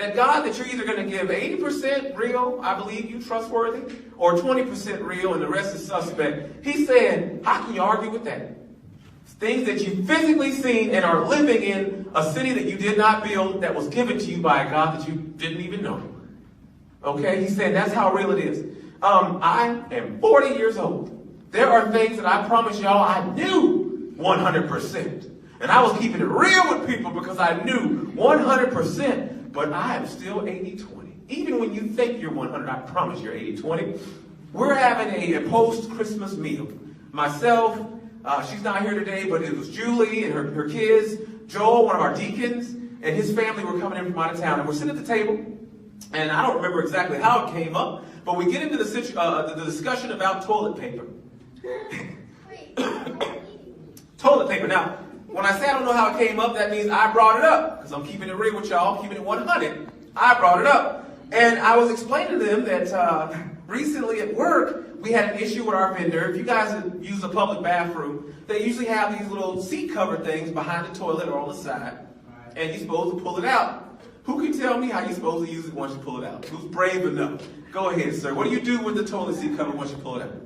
that God, that you're either going to give 80% real, I believe you trustworthy, or 20% real and the rest is suspect. He said, how can you argue with that? Things that you've physically seen and are living in a city that you did not build, that was given to you by a God that you didn't even know. Okay? He said that's how real it is. I am 40 years old. There are things that I promise y'all I knew 100%. And I was keeping it real with people because I knew 100%. But I am still 80-20. Even when you think you're 100, I promise you're 80-20. We're having a post-Christmas meal. Myself, she's not here today, but it was Julie and her kids, Joel, one of our deacons, and his family were coming in from out of town. And we're sitting at the table, and I don't remember exactly how it came up, but we get into the discussion about toilet paper. Toilet paper. Now, when I say I don't know how it came up, that means I brought it up, because I'm keeping it real with y'all, keeping it 100. I brought it up. And I was explaining to them that recently at work, we had an issue with our vendor. If you guys use a public bathroom, they usually have these little seat cover things behind the toilet or on the side. And you're supposed to pull it out. Who can tell me how you're supposed to use it once you pull it out? Who's brave enough? Go ahead, sir. What do you do with the toilet seat cover once you pull it out?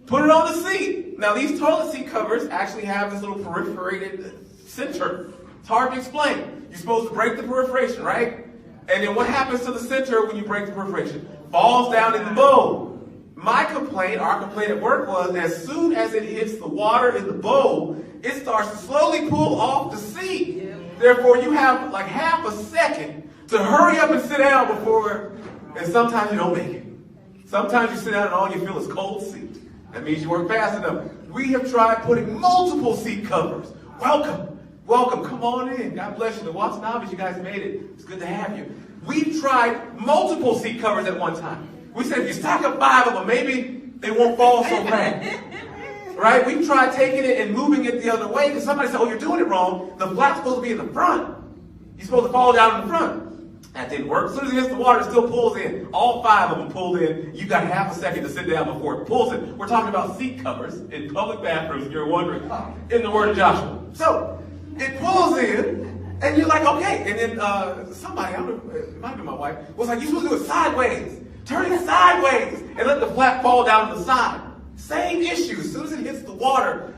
Put it on the seat. Now, these toilet seat covers actually have this little perforated center. It's hard to explain. You're supposed to break the perforation, right? And then what happens to the center when you break the perforation? Falls down in the bowl. My complaint, our complaint at work was, as soon as it hits the water in the bowl, it starts to slowly pull off the seat. Therefore, you have like half a second to hurry up and sit down before, and sometimes you don't make it. Sometimes you sit down and all you feel is cold seat. That means you weren't fast enough. We have tried putting multiple seat covers. Welcome. Welcome. Come on in. God bless you. The Watts Novice, you guys made it. It's good to have you. We've tried multiple seat covers at one time. We said if you stack up 5 of them, maybe they won't fall so bad. Right? We've tried taking it and moving it the other way because somebody said, oh, you're doing it wrong. The flap's supposed to be in the front. You're supposed to fall down in the front. That didn't work. As soon as it hits the water, it still pulls in. All 5 of them pulled in. You got half a second to sit down before it pulls in. We're talking about seat covers in public bathrooms, if you're wondering, in the Word of Joshua. So, it pulls in, and you're like, okay. And then somebody, I don't know, it might be my wife, was like, you're supposed to do it sideways. Turn it sideways and let the flap fall down to the side. Same issue. As soon as it hits the water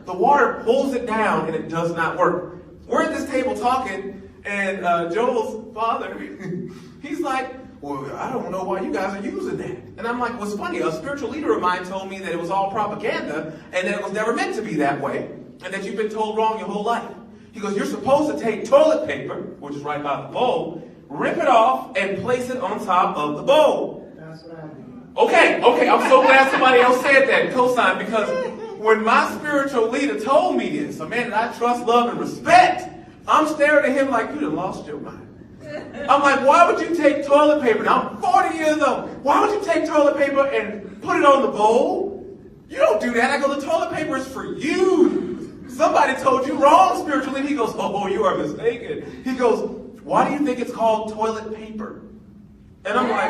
pulls it down, and it does not work. We're at this table talking, and Joel's father, he's like, well, I don't know why you guys are using that. And I'm like, what's funny, a spiritual leader of mine told me that it was all propaganda and that it was never meant to be that way and that you've been told wrong your whole life. He goes, you're supposed to take toilet paper, which is right by the bowl, rip it off and place it on top of the bowl. That's what I do. Okay, I'm so glad somebody else said that, co-sign, because when my spiritual leader told me this, a man that I trust, love, and respect, I'm staring at him like, you done lost your mind. I'm like, why would you take toilet paper? Now, I'm 40 years old. Why would you take toilet paper and put it on the bowl? You don't do that. I go, the toilet paper is for you. Somebody told you wrong spiritually. He goes, oh, you are mistaken. He goes, why do you think it's called toilet paper? And I'm like,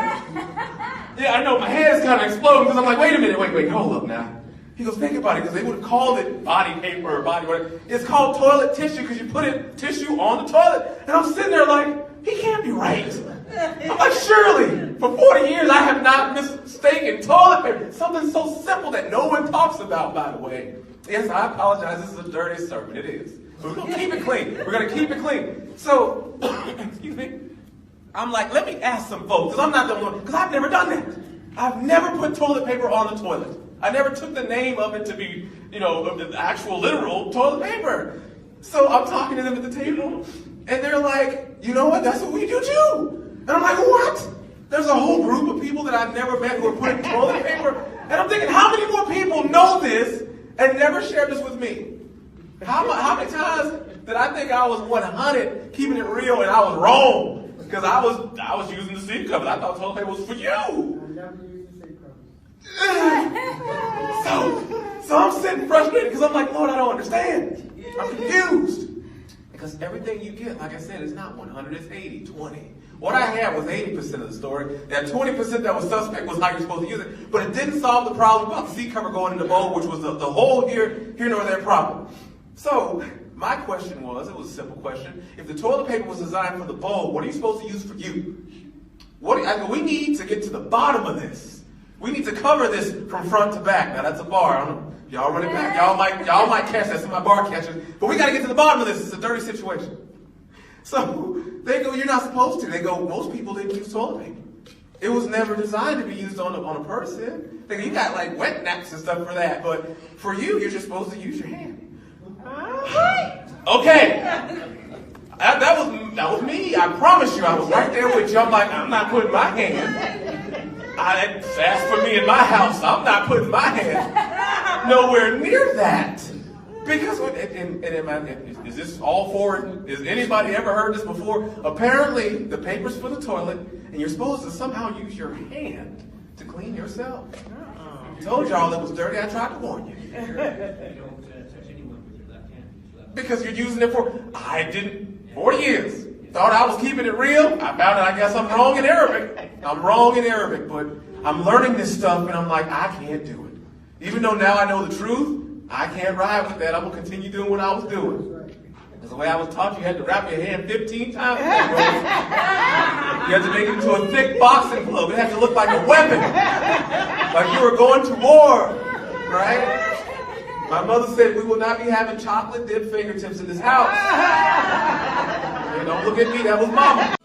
yeah, I know. My head is kind of exploding because I'm like, wait a minute. Wait, hold up now. He goes, think about it, because they would have called it body paper or body whatever. It's called toilet tissue because you put tissue on the toilet. And I'm sitting there like, he can't be right. I'm like, surely, for 40 years I have not mistaken toilet paper. Something so simple that no one talks about, by the way. Yes, I apologize. This is a dirty sermon. It is. But we're going to keep it clean. We're going to keep it clean. So, excuse me. I'm like, let me ask some folks, because I'm not the one, because I've never done that. I've never put toilet paper on the toilet. I never took the name of it to be, the actual literal toilet paper. So I'm talking to them at the table, and they're like, you know what, that's what we do too. And I'm like, what? There's a whole group of people that I've never met who are putting toilet paper. And I'm thinking, how many more people know this and never shared this with me? How many times did I think I was 100, keeping it real, and I was wrong? Because I was using the seat covers. I thought toilet paper was for you. I never used the seat covers. So I'm sitting frustrated because I'm like, Lord, I don't understand. I'm confused. Because everything you get, like I said, is not 100, it's 80, 20. What I had was 80% of the story. That 20% that was suspect was how you're supposed to use it. But it didn't solve the problem about the seat cover going in the bowl, which was the whole here nor there problem. So My question was, it was a simple question, if the toilet paper was designed for the bowl, what are you supposed to use for you? I go, we need to get to the bottom of this. We need to cover this from front to back. Now that's a bar. I don't know. Y'all run it back. Y'all might catch that. Some of my bar catchers. But we got to get to the bottom of this. It's a dirty situation. So they go, you're not supposed to. They go, most people didn't use toilet paper. It was never designed to be used on a person. They go, you got like wet naps and stuff for that. But for you, you're just supposed to use your hand. Okay. That was me. I promise you, I was right there with you. I'm like, I'm not putting my hand. Fast for me in my house. I'm not putting my hand nowhere near that. Because, is this all foreign? Has anybody ever heard this before? Apparently, the paper's for the toilet, and you're supposed to somehow use your hand to clean yourself. I told y'all it was dirty. I tried to warn you. You don't touch anyone with your left hand. Because you're using it I didn't, 40 years. Thought I was keeping it real. I found out I guess I'm wrong in Arabic. I'm wrong in Arabic, but I'm learning this stuff and I'm like, I can't do it. Even though now I know the truth, I can't ride with that. I'm going to continue doing what I was doing. Because the way I was taught, you had to wrap your hand 15 times. You had to make it into a thick boxing glove. It had to look like a weapon. Like you were going to war, right? My mother said we will not be having chocolate dipped fingertips in this house. Hey, don't look at me, that was mama.